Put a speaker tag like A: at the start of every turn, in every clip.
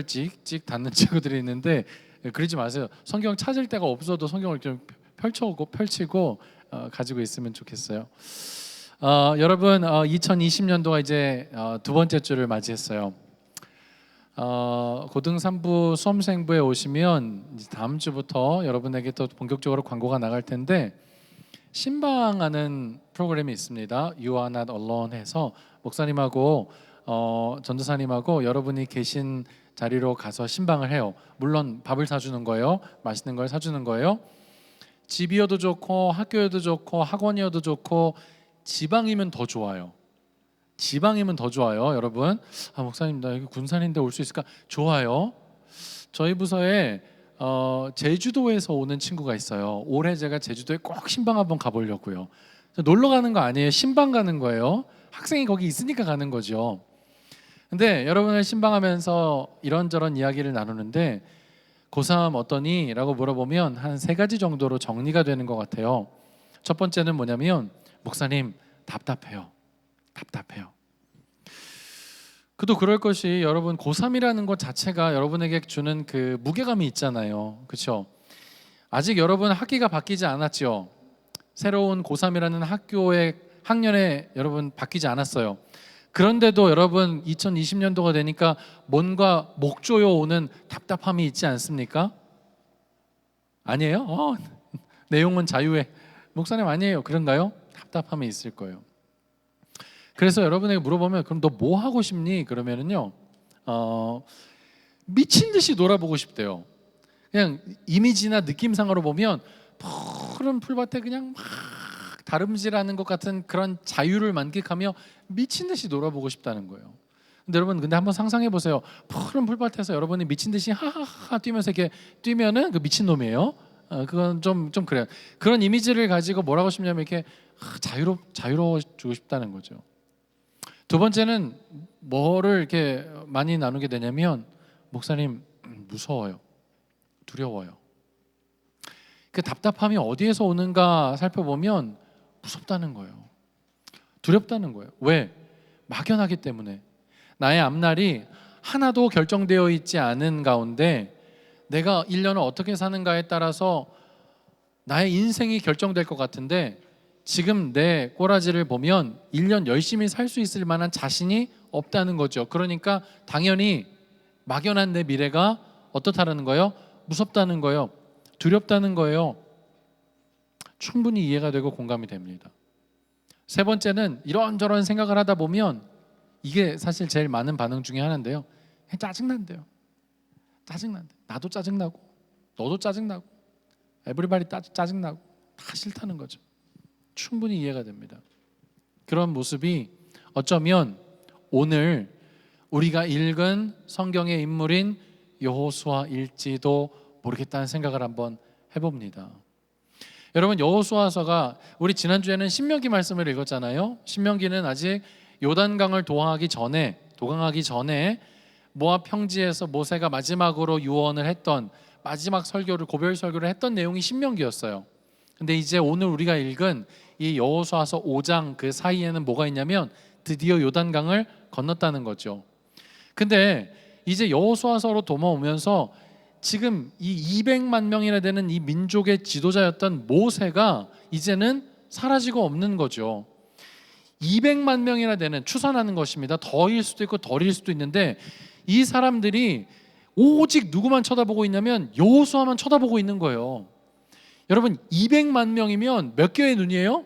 A: 찍찍 닫는 친구들이 있는데 그러지 마세요. 성경 찾을 데가 없어도 성경을 좀 펼치고 가지고 있으면 좋겠어요. 여러분 2020년도가 이제 두 번째 주를 맞이했어요. 고등 3부 수험생부에 오시면 이제 다음 주부터 여러분에게 또 본격적으로 광고가 나갈 텐데 신방하는 프로그램이 있습니다. You are not alone 해서 목사님하고 전도사님하고 여러분이 계신 자리로 가서 신방을 해요. 물론 밥을 사주는 거예요. 맛있는 걸 사주는 거예요. 집이어도 좋고 학교여도 좋고 학원이어도 좋고 지방이면 더 좋아요. 지방이면 더 좋아요. 여러분, 목사님 나 여기 군산인데 올 수 있을까? 좋아요. 저희 부서에 제주도에서 오는 친구가 있어요. 올해 제가 제주도에 꼭 신방 한번 가보려고요. 놀러 가는 거 아니에요. 신방 가는 거예요. 학생이 거기 있으니까 가는 거죠. 근데 여러분을 신방하면서 이런저런 이야기를 나누는데 고3 어떠니? 라고 물어보면 한 3가지 정도로 정리가 되는 것 같아요. 첫 번째는 뭐냐면 목사님 답답해요. 그도 그럴 것이 여러분 고3이라는 것 자체가 여러분에게 주는 그 무게감이 있잖아요. 그렇죠? 아직 여러분 학기가 바뀌지 않았죠. 새로운 고3이라는 학교의 학년에 여러분 바뀌지 않았어요. 그런데도 여러분 2020년도가 되니까 뭔가 목조여 오는 답답함이 있지 않습니까? 아니에요? 내용은 자유해. 목사님 아니에요. 그런가요? 답답함이 있을 거예요. 그래서 여러분에게 물어보면 그럼 너 뭐 하고 싶니? 그러면은요 미친 듯이 놀아보고 싶대요. 그냥 이미지나 느낌상으로 보면 푸른 풀밭에 그냥 막 다름질하는 것 같은 그런 자유를 만끽하며 미친 듯이 놀아보고 싶다는 거예요. 근데 여러분 한번 상상해 보세요. 푸른 풀밭에서 여러분이 미친 듯이 하하하 뛰면서 이렇게 뛰면은 그 미친 놈이에요. 그건 좀 그래요. 그런 이미지를 가지고 뭐라고 싶냐면 이렇게 자유로워지고 싶다는 거죠. 두 번째는 뭐를 이렇게 많이 나누게 되냐면 목사님 무서워요. 두려워요. 그 답답함이 어디에서 오는가 살펴보면 무섭다는 거예요. 두렵다는 거예요. 왜? 막연하기 때문에. 나의 앞날이 하나도 결정되어 있지 않은 가운데 내가 1년을 어떻게 사는가에 따라서 나의 인생이 결정될 것 같은데 지금 내 꼬라지를 보면 1년 열심히 살 수 있을 만한 자신이 없다는 거죠. 그러니까 당연히 막연한 내 미래가 어떻다는 거예요? 무섭다는 거예요. 두렵다는 거예요. 충분히 이해가 되고 공감이 됩니다. 세 번째는 이런저런 생각을 하다 보면 이게 사실 제일 많은 반응 중에 하나인데요. 짜증난대요. 나도 짜증나고 너도 짜증나고 에브리바디 짜증나고 다 싫다는 거죠. 충분히 이해가 됩니다. 그런 모습이 어쩌면 오늘 우리가 읽은 성경의 인물인 여호수아일지도 모르겠다는 생각을 한번 해봅니다. 여러분 여호수아서가 우리 지난주에는 신명기 말씀을 읽었잖아요. 신명기는 아직 요단강을 도강하기 전에 모압 평지에서 모세가 마지막으로 유언을 했던 마지막 설교를 고별 설교를 했던 내용이 신명기였어요. 근데 이제 오늘 우리가 읽은 이 여호수아서 5장 그 사이에는 뭐가 있냐면 드디어 요단강을 건넜다는 거죠. 근데 이제 여호수아서로 돌아오면서 지금 이 200만 명이나 되는 이 민족의 지도자였던 모세가 이제는 사라지고 없는 거죠. 200만 명이나 되는 추산하는 것입니다. 더일 수도 있고 덜일 수도 있는데 이 사람들이 오직 누구만 쳐다보고 있냐면 여호수아만 쳐다보고 있는 거예요. 여러분 200만 명이면 몇 개의 눈이에요?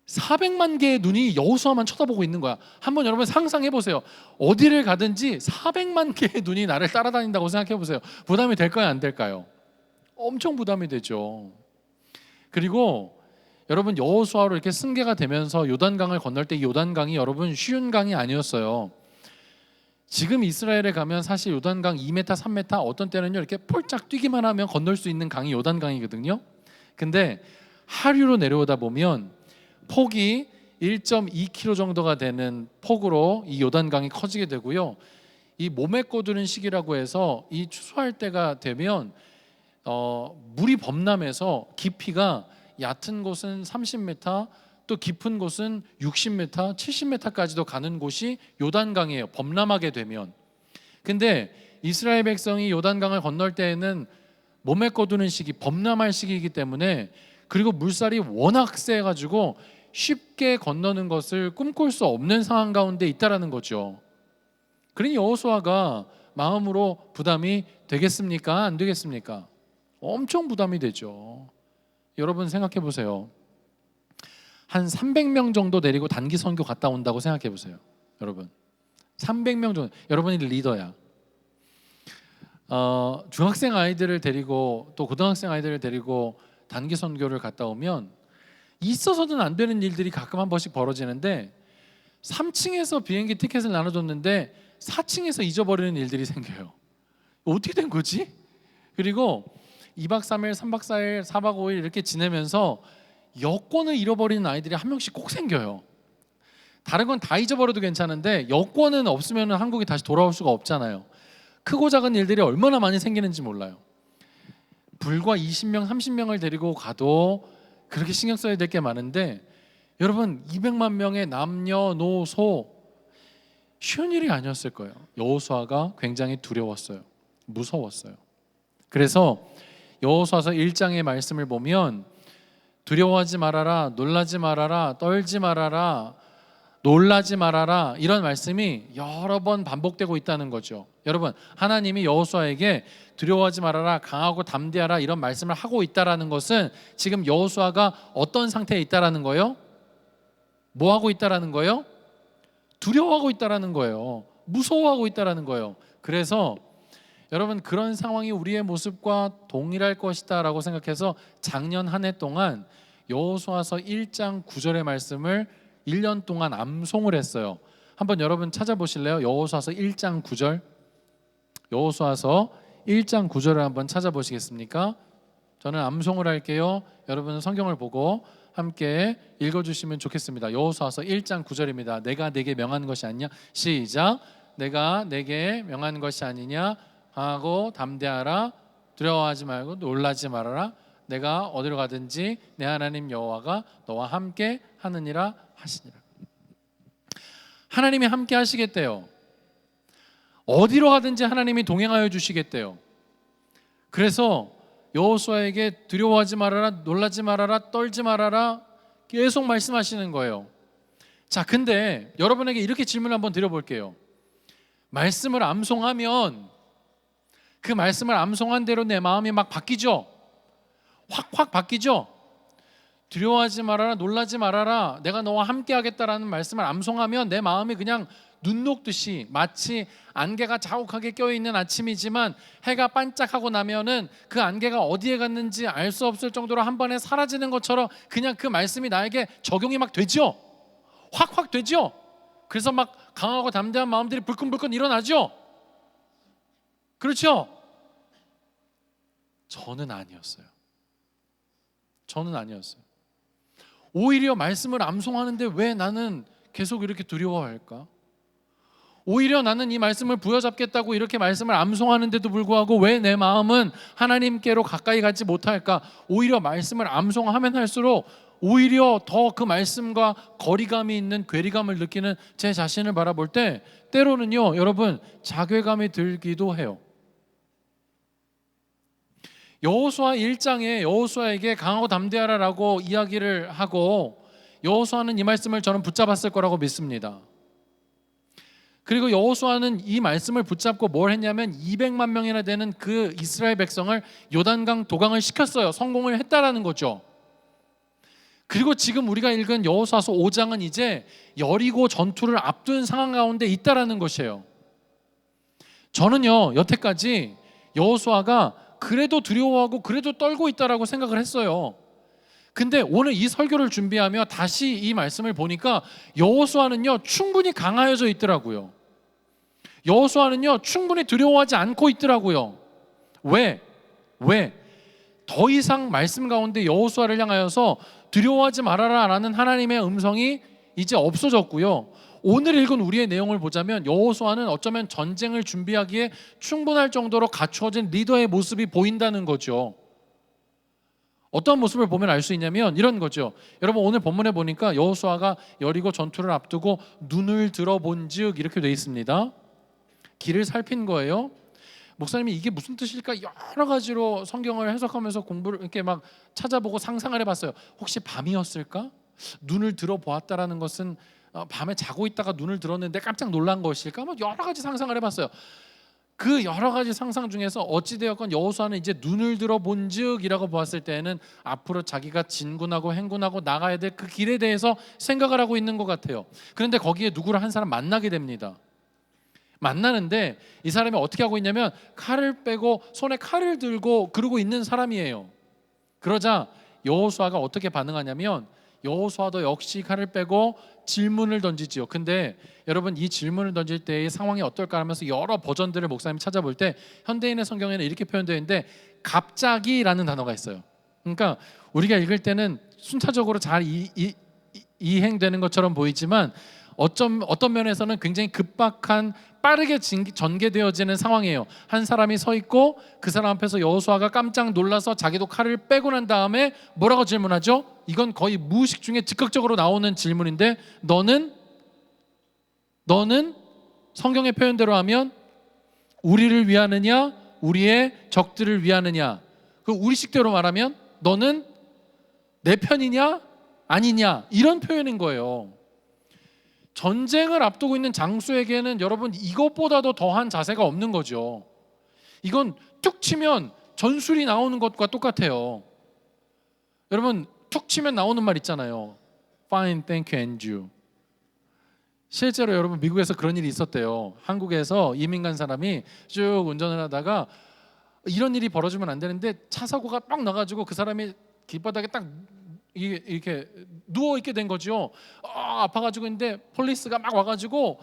A: 400만 개의 눈이 여호수아만 쳐다보고 있는 거야. 한번 여러분 상상해 보세요. 어디를 가든지 400만 개의 눈이 나를 따라다닌다고 생각해 보세요. 부담이 될까요? 안 될까요? 엄청 부담이 되죠. 그리고 여러분 여호수아로 이렇게 승계가 되면서 요단강을 건널 때 이 요단강이 여러분 쉬운 강이 아니었어요. 지금 이스라엘에 가면 사실 요단강 2m, 3m 어떤 때는요 이렇게 폴짝 뛰기만 하면 건널 수 있는 강이 요단강이거든요. 근데 하류로 내려오다 보면 폭이 1.2km 정도가 되는 폭으로 이 요단강이 커지게 되고요. 이 몸에 꼬드는 시기라고 해서 이 추수할 때가 되면 물이 범람해서 깊이가 얕은 곳은 30m, 또 깊은 곳은 60m, 70m까지도 가는 곳이 요단강이에요. 범람하게 되면. 근데 이스라엘 백성이 요단강을 건널 때에는 몸에 거두는 시기, 범람할 시기이기 때문에, 그리고 물살이 워낙 세가지고 쉽게 건너는 것을 꿈꿀 수 없는 상황 가운데 있다라는 거죠. 그러니 여호수아가 마음으로 부담이 되겠습니까? 안 되겠습니까? 엄청 부담이 되죠. 여러분 생각해 보세요. 한 300명 정도 데리고 단기 선교 갔다 온다고 생각해 보세요. 여러분 300명 정도, 여러분이 리더야. 중학생 아이들을 데리고 또 고등학생 아이들을 데리고 단기 선교를 갔다 오면 있어서는 안 되는 일들이 가끔 한 번씩 벌어지는데, 3층에서 비행기 티켓을 나눠줬는데 4층에서 잊어버리는 일들이 생겨요. 어떻게 된 거지? 그리고 2박 3일, 3박 4일, 4박 5일 이렇게 지내면서 여권을 잃어버리는 아이들이 한 명씩 꼭 생겨요. 다른 건 다 잊어버려도 괜찮은데 여권은 없으면 한국에 다시 돌아올 수가 없잖아요. 크고 작은 일들이 얼마나 많이 생기는지 몰라요. 불과 20명, 30명을 데리고 가도 그렇게 신경 써야 될 게 많은데, 여러분 200만 명의 남녀노소, 쉬운 일이 아니었을 거예요. 여호수아가 굉장히 두려웠어요. 무서웠어요. 그래서 여호수아서 1장의 말씀을 보면 두려워하지 말아라, 놀라지 말아라, 떨지 말아라, 놀라지 말아라, 이런 말씀이 여러 번 반복되고 있다는 거죠. 여러분, 하나님이 여호수아에게 두려워하지 말아라, 강하고 담대하라, 이런 말씀을 하고 있다라는 것은 지금 여호수아가 어떤 상태에 있다라는 거예요? 뭐 하고 있다라는 거예요? 두려워하고 있다라는 거예요. 무서워하고 있다라는 거예요. 그래서 여러분, 그런 상황이 우리의 모습과 동일할 것이다 라고 생각해서 작년 한 해 동안 여호수아서 1장 9절의 말씀을 1년 동안 암송을 했어요. 한번 여러분 찾아보실래요? 여호수아서 1장 9절. 여호수아서 1장 9절을 한번 찾아보시겠습니까? 저는 암송을 할게요. 여러분은 성경을 보고 함께 읽어주시면 좋겠습니다. 여호수아서 1장 9절입니다. 내가 내게 명한 것이 아니냐? 시작. 내가 내게 명한 것이 아니냐? 강하고 담대하라, 두려워하지 말고 놀라지 말아라. 내가 어디로 가든지 내 하나님 여호와가 너와 함께 하느니라 하시니라. 하나님이 함께 하시겠대요. 어디로 가든지 하나님이 동행하여 주시겠대요. 그래서 여호수아에게 두려워하지 말아라, 놀라지 말아라, 떨지 말아라 계속 말씀하시는 거예요. 자, 근데 여러분에게 이렇게 질문 한번 드려볼게요. 말씀을 암송하면 그 말씀을 암송한 대로 내 마음이 막 바뀌죠? 확 바뀌죠? 두려워하지 말아라, 놀라지 말아라, 내가 너와 함께 하겠다라는 말씀을 암송하면 내 마음이 그냥 눈 녹듯이, 마치 안개가 자욱하게 껴있는 아침이지만 해가 반짝하고 나면은 그 안개가 어디에 갔는지 알 수 없을 정도로 한 번에 사라지는 것처럼 그냥 그 말씀이 나에게 적용이 막 되죠? 확 되죠? 그래서 막 강하고 담대한 마음들이 불끈불끈 일어나죠? 그렇죠? 저는 아니었어요. 오히려 말씀을 암송하는데 왜 나는 계속 이렇게 두려워할까? 오히려 나는 이 말씀을 부여잡겠다고 이렇게 말씀을 암송하는데도 불구하고 왜 내 마음은 하나님께로 가까이 가지 못할까? 오히려 말씀을 암송하면 할수록 오히려 더 그 말씀과 거리감이 있는 괴리감을 느끼는 제 자신을 바라볼 때 때로는요, 여러분, 자괴감이 들기도 해요. 여호수아 1장에 여호수아에게 강하고 담대하라라고 이야기를 하고, 여호수아는 이 말씀을 저는 붙잡았을 거라고 믿습니다. 그리고 여호수아는 이 말씀을 붙잡고 뭘 했냐면 200만 명이나 되는 그 이스라엘 백성을 요단강 도강을 시켰어요. 성공을 했다라는 거죠. 그리고 지금 우리가 읽은 여호수아서 5장은 이제 여리고 전투를 앞둔 상황 가운데 있다라는 것이에요. 저는요, 여태까지 여호수아가 그래도 두려워하고 그래도 떨고 있다라고 생각을 했어요. 근데 오늘 이 설교를 준비하며 다시 이 말씀을 보니까 여호수아는요, 충분히 강하여져 있더라고요. 여호수아는요, 충분히 두려워하지 않고 있더라고요. 왜? 더 이상 말씀 가운데 여호수아를 향하여서 두려워하지 말아라 라는 하나님의 음성이 이제 없어졌고요. 오늘 읽은 우리의 내용을 보자면 여호수아는 어쩌면 전쟁을 준비하기에 충분할 정도로 갖추어진 리더의 모습이 보인다는 거죠. 어떤 모습을 보면 알 수 있냐면 이런 거죠. 여러분, 오늘 본문에 보니까 여호수아가 여리고 전투를 앞두고 눈을 들어본즉 이렇게 되어 있습니다. 길을 살핀 거예요. 목사님이 이게 무슨 뜻일까 여러 가지로 성경을 해석하면서 공부를 이렇게 막 찾아보고 상상을 해봤어요. 혹시 밤이었을까? 눈을 들어보았다라는 것은 밤에 자고 있다가 눈을 들었는데 깜짝 놀란 것일까? 뭐 여러 가지 상상을 해봤어요. 그 여러 가지 상상 중에서 어찌되었건 여호수아는 이제 눈을 들어본즉이라고 보았을 때에는 앞으로 자기가 진군하고 행군하고 나가야 될 그 길에 대해서 생각을 하고 있는 것 같아요. 그런데 거기에 누구를 한 사람 만나게 됩니다. 만나는데 이 사람이 어떻게 하고 있냐면 칼을 빼고 손에 칼을 들고 그러고 있는 사람이에요. 그러자 여호수아가 어떻게 반응하냐면 여호수아도 역시 칼을 빼고 질문을 던지지요. 근데 여러분 이 질문을 던질 때의 상황이 어떨까 하면서 여러 버전들을 목사님이 찾아볼 때 현대인의 성경에는 이렇게 표현되어 있는데 갑자기라는 단어가 있어요. 그러니까 우리가 읽을 때는 순차적으로 잘 이행되는 것처럼 보이지만 어떤 면에서는 굉장히 급박한 빠르게 전개되어지는 상황이에요. 한 사람이 서 있고 그 사람 앞에서 여호수아가 깜짝 놀라서 자기도 칼을 빼고 난 다음에 뭐라고 질문하죠? 이건 거의 무의식 중에 즉각적으로 나오는 질문인데 너는 성경의 표현대로 하면 우리를 위하느냐 우리의 적들을 위하느냐, 그 우리식대로 말하면 너는 내 편이냐 아니냐 이런 표현인 거예요. 전쟁을 앞두고 있는 장수에게는 여러분 이것보다도 더한 자세가 없는 거죠. 이건 툭 치면 전술이 나오는 것과 똑같아요. 여러분 툭 치면 나오는 말 있잖아요. Fine, thank you, and you. 실제로 여러분 미국에서 그런 일이 있었대요. 한국에서 이민 간 사람이 쭉 운전을 하다가 이런 일이 벌어지면 안 되는데 차 사고가 빡 나가지고 그 사람이 길바닥에 딱 이렇게 누워 있게 된 거죠. 아파가지고 있는데 폴리스가 막 와가지고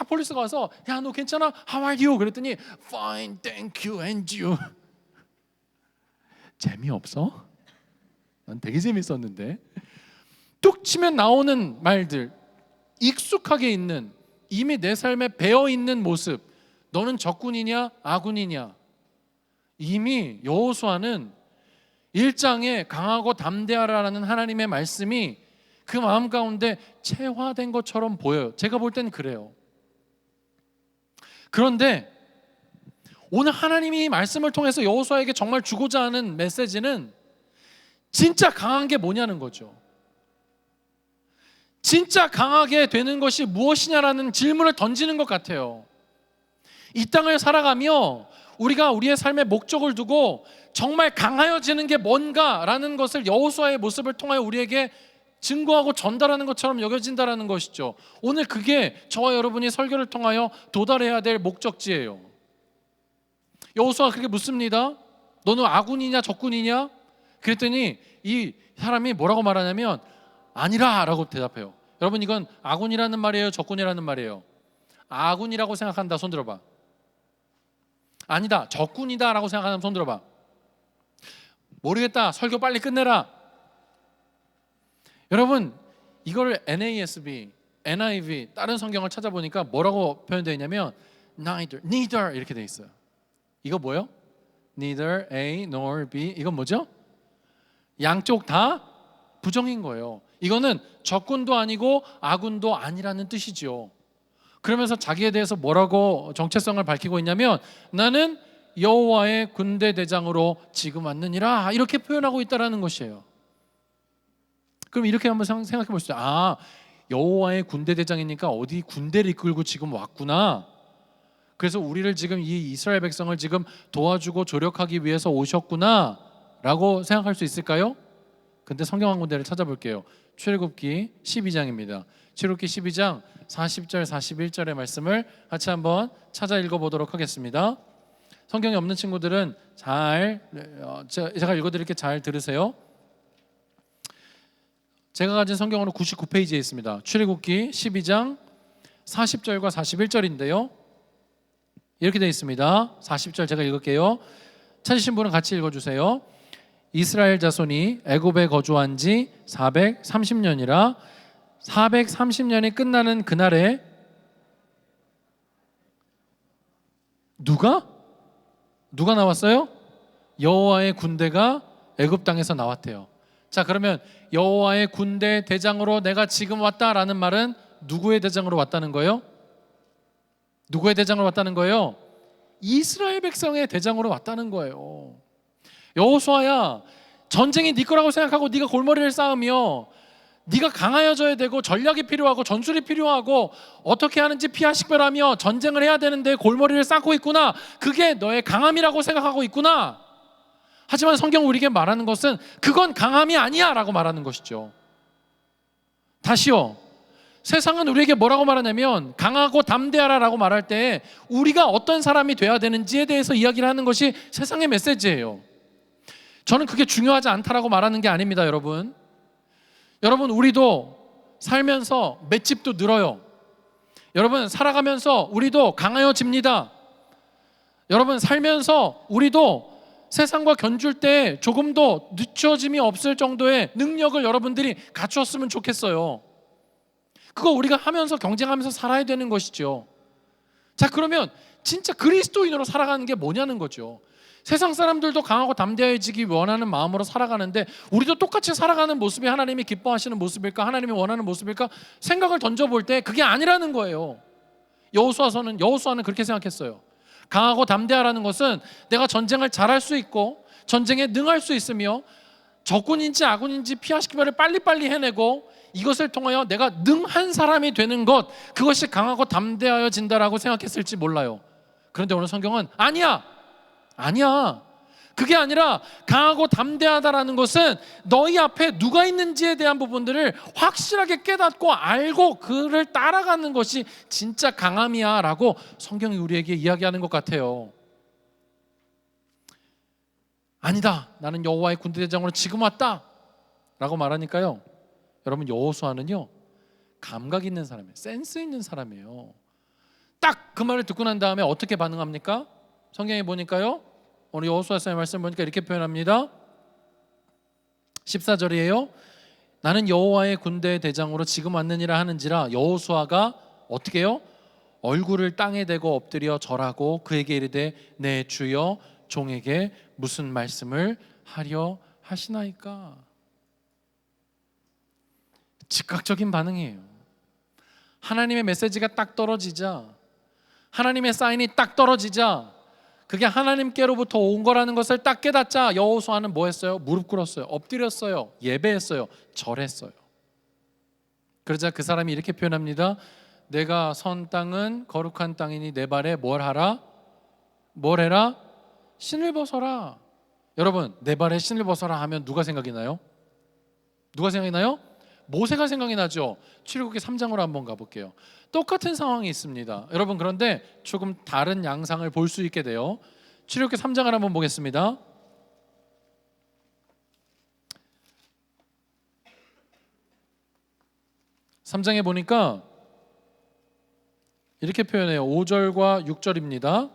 A: 폴리스가 와서 야 너 괜찮아? How are you? 그랬더니 Fine, thank you, and you. 재미없어? 난 되게 재밌었는데. 뚝 치면 나오는 말들, 익숙하게 있는, 이미 내 삶에 배어 있는 모습. 너는 적군이냐 아군이냐. 이미 여호수아는 1장에 강하고 담대하라는 하나님의 말씀이 그 마음 가운데 체화된 것처럼 보여요. 제가 볼 때는 그래요. 그런데 오늘 하나님이 이 말씀을 통해서 여호수아에게 정말 주고자 하는 메시지는 진짜 강한 게 뭐냐는 거죠. 진짜 강하게 되는 것이 무엇이냐라는 질문을 던지는 것 같아요. 이 땅을 살아가며 우리가 우리의 삶의 목적을 두고 정말 강하여지는 게 뭔가라는 것을 여호수아의 모습을 통하여 우리에게 증거하고 전달하는 것처럼 여겨진다라는 것이죠. 오늘 그게 저와 여러분이 설교를 통하여 도달해야 될 목적지예요. 여호수아가 그렇게 묻습니다. 너는 아군이냐 적군이냐? 그랬더니 이 사람이 뭐라고 말하냐면 아니라 라고 대답해요. 여러분 이건 아군이라는 말이에요 적군이라는 말이에요? 아군이라고 생각한다 손 들어봐. 아니다 적군이다 라고 생각하는 손 들어봐. 모르겠다 설교 빨리 끝내라. 여러분 이거를 NASB, NIV 다른 성경을 찾아보니까 뭐라고 표현되어 있냐면 neither 이렇게 되어 있어요. 이거 뭐예요? neither A nor B. 이건 뭐죠? 양쪽 다 부정인 거예요. 이거는 적군도 아니고 아군도 아니라는 뜻이죠. 그러면서 자기에 대해서 뭐라고 정체성을 밝히고 있냐면 나는 여호와의 군대 대장으로 지금 왔느니라 이렇게 표현하고 있다라는 것이에요. 그럼 이렇게 한번 생각해 볼 수 있어요. 여호와의 군대 대장이니까 어디 군대를 이끌고 지금 왔구나. 그래서 우리를 지금 이 이스라엘 백성을 지금 도와주고 조력하기 위해서 오셨구나 라고 생각할 수 있을까요? 근데 성경 한 군데를 찾아볼게요. 출애굽기 12장입니다. 출애굽기 12장 40절 41절의 말씀을 같이 한번 찾아 읽어보도록 하겠습니다. 성경이 없는 친구들은 제가 읽어드릴게 잘 들으세요. 제가 가진 성경으로 99페이지에 있습니다. 출애굽기 12장 40절과 41절인데요. 이렇게 되어 있습니다. 40절 제가 읽을게요. 찾으신 분은 같이 읽어주세요. 이스라엘 자손이 애굽에 거주한 지 430년이라 430년이 끝나는 그날에 누가 나왔어요? 여호와의 군대가 애굽 땅에서 나왔대요. 자, 그러면 여호와의 군대 대장으로 내가 지금 왔다라는 말은 누구의 대장으로 왔다는 거예요? 누구의 대장으로 왔다는 거예요? 이스라엘 백성의 대장으로 왔다는 거예요. 여호수아야, 전쟁이 네 거라고 생각하고 네가 골머리를 쌓으며 네가 강하여져야 되고 전략이 필요하고 전술이 필요하고 어떻게 하는지 피하식별하며 전쟁을 해야 되는데 골머리를 쌓고 있구나. 그게 너의 강함이라고 생각하고 있구나. 하지만 성경 우리에게 말하는 것은 그건 강함이 아니야 라고 말하는 것이죠. 다시요, 세상은 우리에게 뭐라고 말하냐면 강하고 담대하라 라고 말할 때 우리가 어떤 사람이 돼야 되는지에 대해서 이야기를 하는 것이 세상의 메시지예요. 저는 그게 중요하지 않다라고 말하는 게 아닙니다. 여러분, 우리도 살면서 맷집도 늘어요. 여러분, 살아가면서 우리도 강하여집니다. 여러분, 살면서 우리도 세상과 견줄 때 조금도 늦춰짐이 없을 정도의 능력을 여러분들이 갖추었으면 좋겠어요. 그거 우리가 하면서 경쟁하면서 살아야 되는 것이죠. 자, 그러면 진짜 그리스도인으로 살아가는 게 뭐냐는 거죠. 세상 사람들도 강하고 담대해지기 원하는 마음으로 살아가는데 우리도 똑같이 살아가는 모습이 하나님이 기뻐하시는 모습일까, 하나님이 원하는 모습일까 생각을 던져볼 때 그게 아니라는 거예요. 여호수아는 그렇게 생각했어요. 강하고 담대하라는 것은 내가 전쟁을 잘할 수 있고 전쟁에 능할 수 있으며 적군인지 아군인지 피하시기를 빨리빨리 해내고 이것을 통하여 내가 능한 사람이 되는 것, 그것이 강하고 담대하여진다라고 생각했을지 몰라요. 그런데 오늘 성경은 아니야. 그게 아니라 강하고 담대하다라는 것은 너희 앞에 누가 있는지에 대한 부분들을 확실하게 깨닫고 알고 그를 따라가는 것이 진짜 강함이야 라고 성경이 우리에게 이야기하는 것 같아요. 아니다, 나는 여호와의 군대 대장으로 지금 왔다 라고 말하니까요, 여러분, 여호수아는요 감각 있는 사람이에요. 센스 있는 사람이에요. 딱 그 말을 듣고 난 다음에 어떻게 반응합니까? 성경에 보니까요, 오늘 여호수아서의 말씀 보니까 이렇게 표현합니다. 14절이에요. 나는 여호와의 군대의 대장으로 지금 왔느니라 하는지라 여호수아가 어떻게 해요? 얼굴을 땅에 대고 엎드려 절하고 그에게 이르되 내 주여 종에게 무슨 말씀을 하려 하시나이까. 즉각적인 반응이에요. 하나님의 메시지가 딱 떨어지자, 하나님의 사인이 딱 떨어지자, 그게 하나님께로부터 온 거라는 것을 딱 깨닫자 여호수아는 뭐 했어요? 무릎 꿇었어요. 엎드렸어요. 예배했어요. 절했어요. 그러자 그 사람이 이렇게 표현합니다. 내가 선 땅은 거룩한 땅이니 내 발에 뭘 하라? 뭘 해라? 신을 벗어라. 여러분, 내 발에 신을 벗어라 하면 누가 생각이 나요? 모세가 생각이 나죠. 출애굽기 3장으로 한번 가볼게요. 똑같은 상황이 있습니다. 여러분, 그런데 조금 다른 양상을 볼 수 있게 돼요. 출애굽기 3장을 한번 보겠습니다. (3장에) 보니까 이렇게 표현해요. 5절과 6절입니다.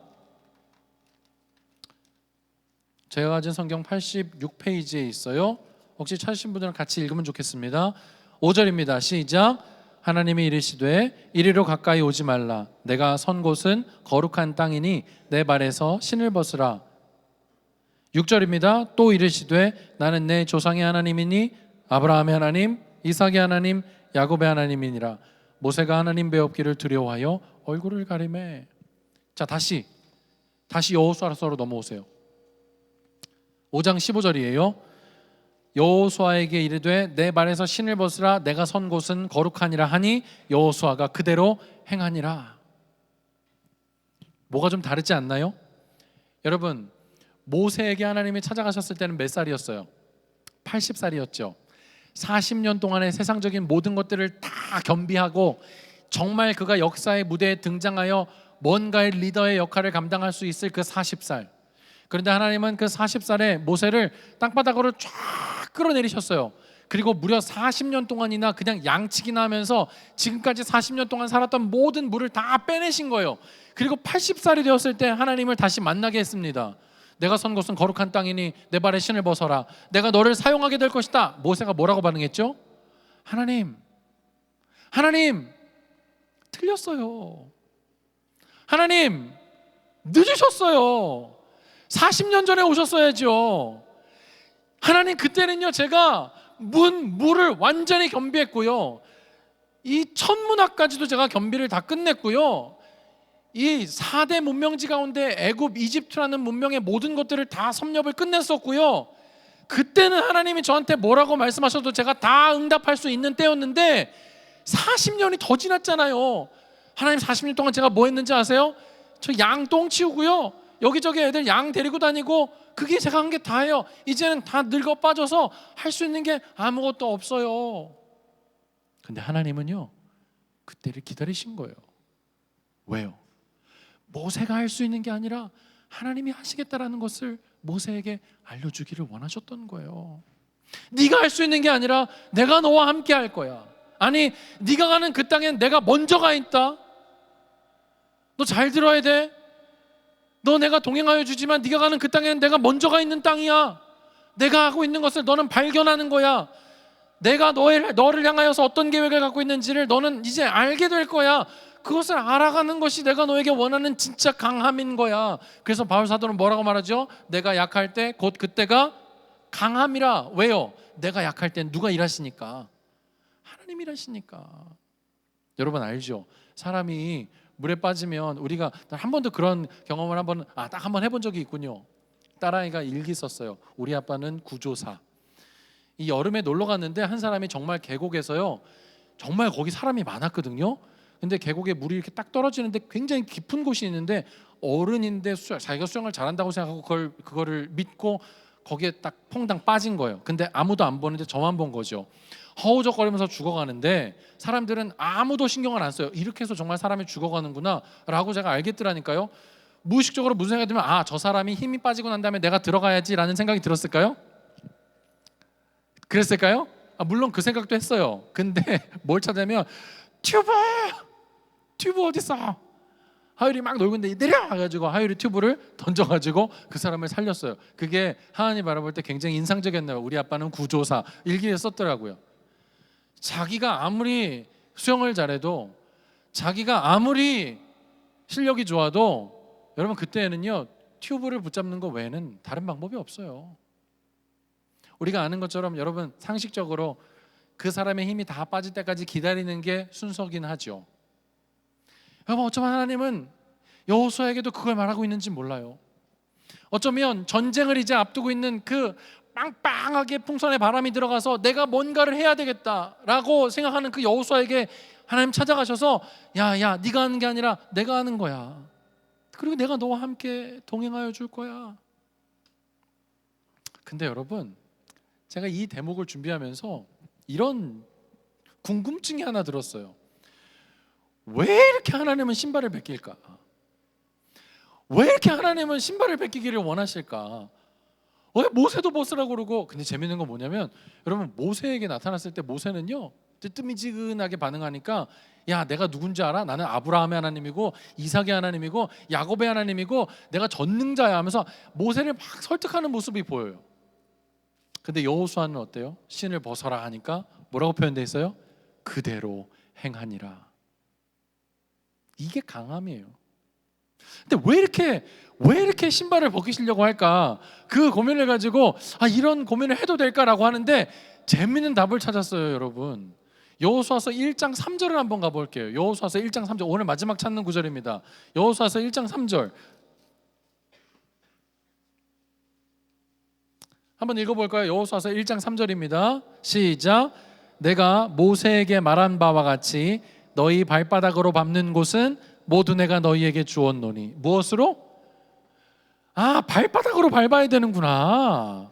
A: 제가 가진 성경 86페이지에 있어요. 혹시 찾으신 분들은 같이 읽으면 좋겠습니다. 5절입니다. 시작. 하나님이 이르시되 이리로 가까이 오지 말라. 내가 선 곳은 거룩한 땅이니 내 발에서 신을 벗으라. 6절입니다. 또 이르시되 나는 내 조상의 하나님이니 아브라함의 하나님, 이삭의 하나님, 야곱의 하나님이니라. 모세가 하나님 배웁기를 두려워하여 얼굴을 가리매. 자, 다시 여호수아서로 넘어오세요. 5장 15절이에요. 여호수아에게 이르되 내 발에서 신을 벗으라. 내가 선 곳은 거룩하니라 하니 여호수아가 그대로 행하니라. 뭐가 좀 다르지 않나요? 여러분, 모세에게 하나님이 찾아가셨을 때는 몇 살이었어요? 80살이었죠. 40년 동안의 세상적인 모든 것들을 다 겸비하고 정말 그가 역사의 무대에 등장하여 뭔가의 리더의 역할을 감당할 수 있을 그 40살. 그런데 하나님은 그 40살에 모세를 땅바닥으로 쫙 끌어내리셨어요. 그리고 무려 40년 동안이나 그냥 양치기나 하면서 지금까지 40년 동안 살았던 모든 물을 다 빼내신 거예요. 그리고 80살이 되었을 때 하나님을 다시 만나게 했습니다. 내가 선 곳은 거룩한 땅이니 내 발에 신을 벗어라. 내가 너를 사용하게 될 것이다. 모세가 뭐라고 반응했죠? 하나님 틀렸어요. 하나님 늦으셨어요. 40년 전에 오셨어야죠. 하나님, 그때는요 제가 물을 완전히 겸비했고요, 이 천문학까지도 제가 겸비를 다 끝냈고요, 이 4대 문명지 가운데 애굽, 이집트라는 문명의 모든 것들을 다 섭렵을 끝냈었고요. 그때는 하나님이 저한테 뭐라고 말씀하셔도 제가 다 응답할 수 있는 때였는데 40년이 더 지났잖아요. 하나님 40년 동안 제가 뭐 했는지 아세요? 저 양 똥 치우고요, 여기저기 애들 양 데리고 다니고, 그게 제가 한 게 다예요. 이제는 다 늙어 빠져서 할 수 있는 게 아무것도 없어요. 근데 하나님은요, 그때를 기다리신 거예요. 왜요? 모세가 할 수 있는 게 아니라 하나님이 하시겠다라는 것을 모세에게 알려주기를 원하셨던 거예요. 네가 할 수 있는 게 아니라 내가 너와 함께 할 거야. 아니, 네가 가는 그 땅엔 내가 먼저 가 있다. 너 잘 들어야 돼. 너 내가 동행하여 주지만 네가 가는 그 땅에는 내가 먼저 가 있는 땅이야. 내가 하고 있는 것을 너는 발견하는 거야. 내가 너를 향하여서 어떤 계획을 갖고 있는지를 너는 이제 알게 될 거야. 그것을 알아가는 것이 내가 너에게 원하는 진짜 강함인 거야. 그래서 바울 사도는 뭐라고 말하죠? 내가 약할 때 곧 그때가 강함이라. 왜요? 내가 약할 땐 누가 일하시니까? 하나님 일하시니까. 여러분 알죠? 사람이 물에 빠지면, 우리가 한 번도 그런 경험을 딱 한 번 해본 적이 있군요. 딸아이가 일기 썼어요. 우리 아빠는 구조사. 이 여름에 놀러 갔는데 한 사람이 정말 계곡에서요, 정말 거기 사람이 많았거든요. 근데 계곡에 물이 이렇게 딱 떨어지는데 굉장히 깊은 곳이 있는데, 어른인데 자기가 수영을 잘한다고 생각하고 그거를 믿고 거기에 딱 퐁당 빠진 거예요. 근데 아무도 안 보는데 저만 본 거죠. 허우적거리면서 죽어가는데 사람들은 아무도 신경을 안 써요. 이렇게 해서 정말 사람이 죽어가는구나 라고 제가 알겠더라니까요. 무의식적으로 무슨 생각이 들면, 저 사람이 힘이 빠지고 난 다음에 내가 들어가야지 라는 생각이 들었을까요? 그랬을까요? 물론 그 생각도 했어요. 근데 뭘 찾으면 튜브 어딨어? 하율이 막 놀고 있는데 내려! 해가지고 하율이 튜브를 던져가지고 그 사람을 살렸어요. 그게 하나님 바라볼 때 굉장히 인상적이었나요? 우리 아빠는 구조사. 일기에 썼더라고요. 자기가 아무리 수영을 잘해도, 자기가 아무리 실력이 좋아도, 여러분 그때는요, 튜브를 붙잡는 것 외에는 다른 방법이 없어요. 우리가 아는 것처럼 여러분 상식적으로 그 사람의 힘이 다 빠질 때까지 기다리는 게 순서긴 하죠. 여러분 어쩌면 하나님은 여호수아에게도 그걸 말하고 있는지 몰라요. 어쩌면 전쟁을 이제 앞두고 있는 그 빵빵하게 풍선에 바람이 들어가서 내가 뭔가를 해야 되겠다라고 생각하는 그 여호수아에게 하나님 찾아가셔서, 야 네가 하는 게 아니라 내가 하는 거야. 그리고 내가 너와 함께 동행하여 줄 거야. 근데 여러분, 제가 이 대목을 준비하면서 이런 궁금증이 하나 들었어요. 왜 이렇게 하나님은 신발을 벗길까? 왜 이렇게 하나님은 신발을 벗기기를 원하실까? 왜 모세도 벗으라고 그러고. 근데 재밌는 건 뭐냐면, 여러분 모세에게 나타났을 때 모세는요 뜨뜨미지근하게 반응하니까, 야 내가 누군지 알아? 나는 아브라함의 하나님이고 이삭의 하나님이고 야곱의 하나님이고 내가 전능자야 하면서 모세를 막 설득하는 모습이 보여요. 근데 여호수아는 어때요? 신을 벗어라 하니까 뭐라고 표현되어 있어요? 그대로 행하니라. 이게 강함이에요. 근데 왜 이렇게 신발을 벗기시려고 할까? 그 고민을 가지고 이런 고민을 해도 될까라고 하는데 재밌는 답을 찾았어요, 여러분. 여호수아서 1장 3절을 한번 가볼게요. 여호수아서 1장 3절, 오늘 마지막 찾는 구절입니다. 여호수아서 1장 3절 한번 읽어볼까요? 여호수아서 1장 3절입니다. 시작. 내가 모세에게 말한 바와 같이 너희 발바닥으로 밟는 곳은 모두 내가 너희에게 주었노니. 무엇으로? 발바닥으로 밟아야 되는구나.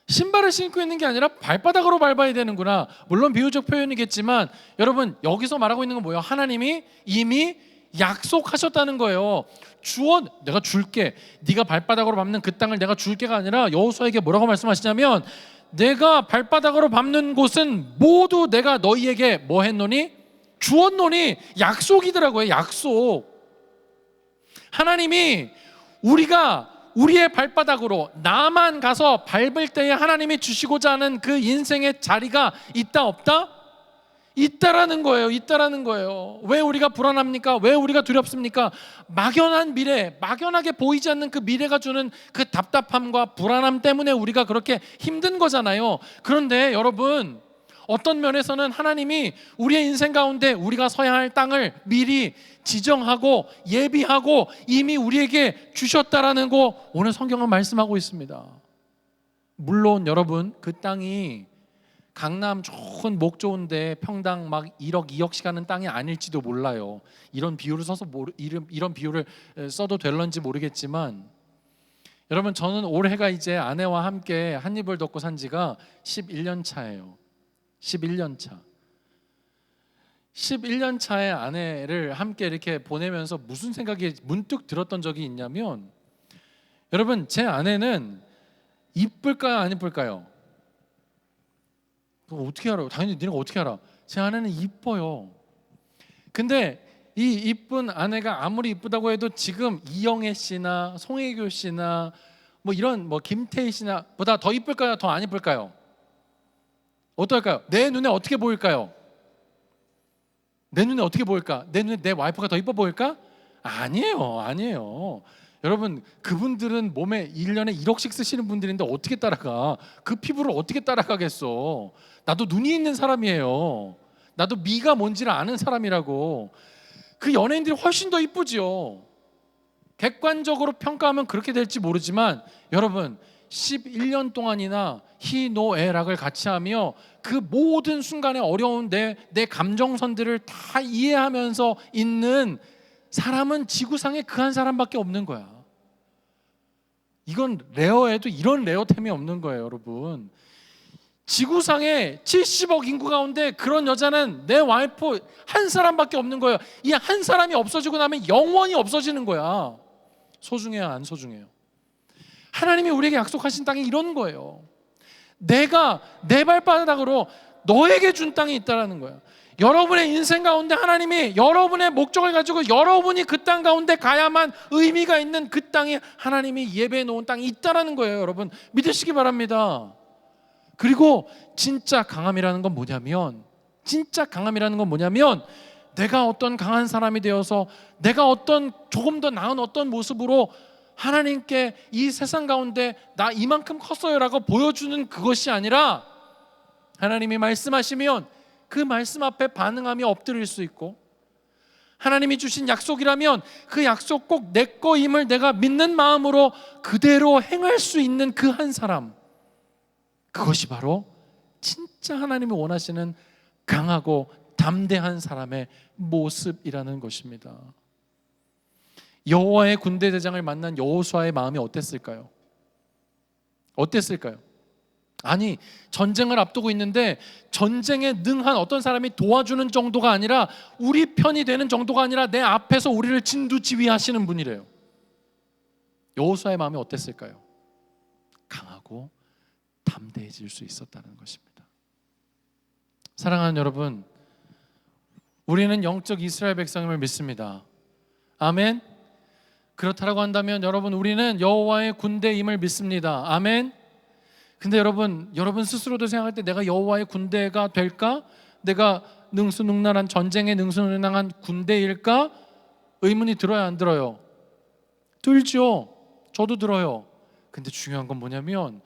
A: 신발을 신고 있는 게 아니라 발바닥으로 밟아야 되는구나. 물론 비유적 표현이겠지만 여러분 여기서 말하고 있는 건 뭐예요? 하나님이 이미 약속하셨다는 거예요. 내가 줄게. 네가 발바닥으로 밟는 그 땅을 내가 줄게가 아니라 여호수아에게 뭐라고 말씀하시냐면, 내가 발바닥으로 밟는 곳은 모두 내가 너희에게 뭐 했노니? 주었노니. 약속이더라고요. 약속. 하나님이 우리의 발바닥으로 나만 가서 밟을 때에 하나님이 주시고자 하는 그 인생의 자리가 있다 없다? 있다라는 거예요. 왜 우리가 불안합니까? 왜 우리가 두렵습니까? 막연한 미래, 막연하게 보이지 않는 그 미래가 주는 그 답답함과 불안함 때문에 우리가 그렇게 힘든 거잖아요. 그런데 여러분, 어떤 면에서는 하나님이 우리의 인생 가운데 우리가 서야 할 땅을 미리 지정하고 예비하고 이미 우리에게 주셨다라는 거 오늘 성경은 말씀하고 있습니다. 물론 여러분, 그 땅이 강남 좋은 목 좋은데 평당 막 1억 2억씩 하는 땅이 아닐지도 몰라요. 이런 비유를 써도 될런지 모르겠지만, 여러분, 저는 올해가 이제 아내와 함께 한 입을 덮고 산 지가 11년 차예요. 11년 차. 11년 차의 아내를 함께 이렇게 보내면서 무슨 생각이 문득 들었던 적이 있냐면, 여러분, 제 아내는 이쁠까요, 안 이쁠까요? 어떻게 알아요? 당연히 니네가 어떻게 알아? 제 아내는 이뻐요. 근데 이 이쁜 아내가 아무리 이쁘다고 해도 지금 이영애 씨나 송혜교 씨나 뭐 이런 뭐 김태희 씨나 보다 더 이쁠까요? 더 안 이쁠까요? 어떨까요? 내 눈에 어떻게 보일까요? 내 눈에 어떻게 보일까? 내 눈에 내 와이프가 더 이뻐 보일까? 아니에요. 여러분, 그분들은 몸에 1년에 1억씩 쓰시는 분들인데 어떻게 따라가? 그 피부를 어떻게 따라가겠어? 나도 눈이 있는 사람이에요. 나도 미가 뭔지를 아는 사람이라고. 그 연예인들이 훨씬 더 이쁘지요. 객관적으로 평가하면 그렇게 될지 모르지만, 여러분, 11년 동안이나 희노애락을 같이 하며 그 모든 순간에 어려운 내 감정선들을 다 이해하면서 있는 사람은 지구상에 그 한 사람밖에 없는 거야. 이건 레어에도 이런 레어템이 없는 거예요, 여러분. 지구상에 70억 인구 가운데 그런 여자는 내 와이프 한 사람밖에 없는 거예요. 이 한 사람이 없어지고 나면 영원히 없어지는 거야. 소중해요, 안 소중해요? 하나님이 우리에게 약속하신 땅이 이런 거예요. 내가 내 발바닥으로 너에게 준 땅이 있다라는 거야. 여러분의 인생 가운데 하나님이 여러분의 목적을 가지고 여러분이 그 땅 가운데 가야만 의미가 있는 그 땅이 하나님이 예배해 놓은 땅이 있다라는 거예요. 여러분, 믿으시기 바랍니다. 그리고 진짜 강함이라는 건 뭐냐면, 내가 어떤 강한 사람이 되어서 내가 어떤 조금 더 나은 어떤 모습으로 하나님께 이 세상 가운데 나 이만큼 컸어요 라고 보여주는 그것이 아니라, 하나님이 말씀하시면 그 말씀 앞에 반응하며 엎드릴 수 있고, 하나님이 주신 약속이라면 그 약속 꼭 내 거임을 내가 믿는 마음으로 그대로 행할 수 있는 그 한 사람, 그것이 바로 진짜 하나님이 원하시는 강하고 담대한 사람의 모습이라는 것입니다. 여호와의 군대 대장을 만난 여호수아의 마음이 어땠을까요? 아니, 전쟁을 앞두고 있는데 전쟁에 능한 어떤 사람이 도와주는 정도가 아니라, 우리 편이 되는 정도가 아니라 내 앞에서 우리를 진두지휘하시는 분이래요. 여호수아의 마음이 어땠을까요? 강하고 담대해질 수 있었다는 것입니다. 사랑하는 여러분, 우리는 영적 이스라엘 백성임을 믿습니다. 아멘. 그렇다고 한다면 여러분, 우리는 여호와의 군대임을 믿습니다. 아멘. 근데 여러분 스스로도 생각할 때 내가 여호와의 군대가 될까? 내가 능수능란한 전쟁에 능수능란한 군대일까? 의문이 들어요, 안 들어요? 들죠. 저도 들어요. 근데 중요한 건 뭐냐면,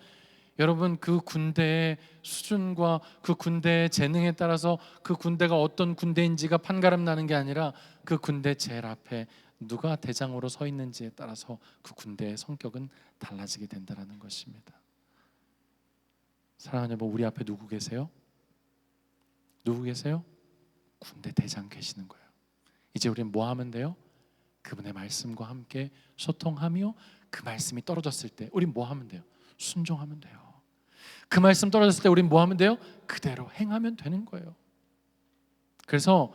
A: 여러분, 그 군대의 수준과 그 군대의 재능에 따라서 그 군대가 어떤 군대인지가 판가름 나는 게 아니라, 그 군대 제일 앞에 누가 대장으로 서 있는지에 따라서 그 군대의 성격은 달라지게 된다는 것입니다. 사랑하는 여러분, 우리 앞에 누구 계세요? 군대 대장 계시는 거예요. 이제 우리는 뭐 하면 돼요? 그분의 말씀과 함께 소통하며, 그 말씀이 떨어졌을 때 우린 뭐 하면 돼요? 순종하면 돼요. 그 말씀 떨어졌을 때 우린 뭐 하면 돼요? 그대로 행하면 되는 거예요. 그래서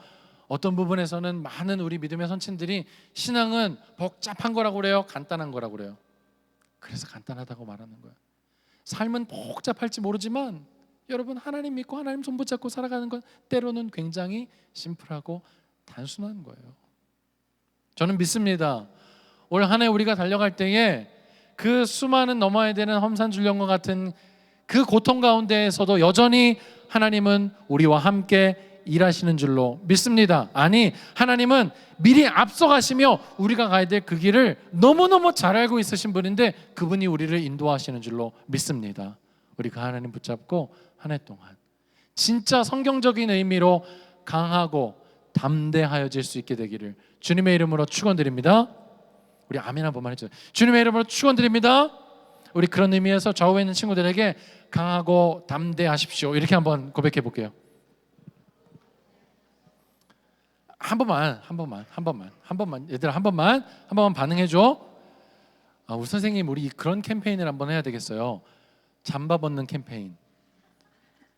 A: 어떤 부분에서는 많은 우리 믿음의 선친들이 신앙은 복잡한 거라고 그래요? 간단한 거라고 그래요? 그래서 간단하다고 말하는 거예요. 삶은 복잡할지 모르지만 여러분, 하나님 믿고 하나님 손 붙잡고 살아가는 건 때로는 굉장히 심플하고 단순한 거예요. 저는 믿습니다. 올 한 해 우리가 달려갈 때에 그 수많은 넘어야 되는 험산줄령과 같은 그 고통 가운데에서도 여전히 하나님은 우리와 함께 일하시는 줄로 믿습니다. 아니, 하나님은 미리 앞서가시며 우리가 가야 될 그 길을 너무너무 잘 알고 있으신 분인데, 그분이 우리를 인도하시는 줄로 믿습니다. 우리 그 하나님 붙잡고 한 해 동안 진짜 성경적인 의미로 강하고 담대하여질 수 있게 되기를 주님의 이름으로 축원드립니다. 우리 아멘 한 번만 해주세요. 주님의 이름으로 축원드립니다. 우리 그런 의미에서 좌우에 있는 친구들에게 강하고 담대하십시오 이렇게 한번 고백해 볼게요. 한 번만 얘들아 한 번만 반응해 줘. 우리 선생님 우리 그런 캠페인을 한번 해야 되겠어요. 잠바 벗는 캠페인,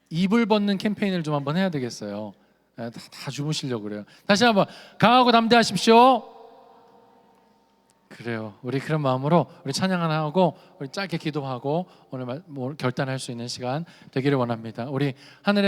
A: 이불 벗는 캠페인을 좀 한번 해야 되겠어요. 다 주무시려고 그래요. 다시 한번 강하고 담대하십시오. 그래요. 우리 그런 마음으로 우리 찬양 하나 하고 우리 짧게 기도하고 오늘 결단할 수 있는 시간 되기를 원합니다. 우리 하늘의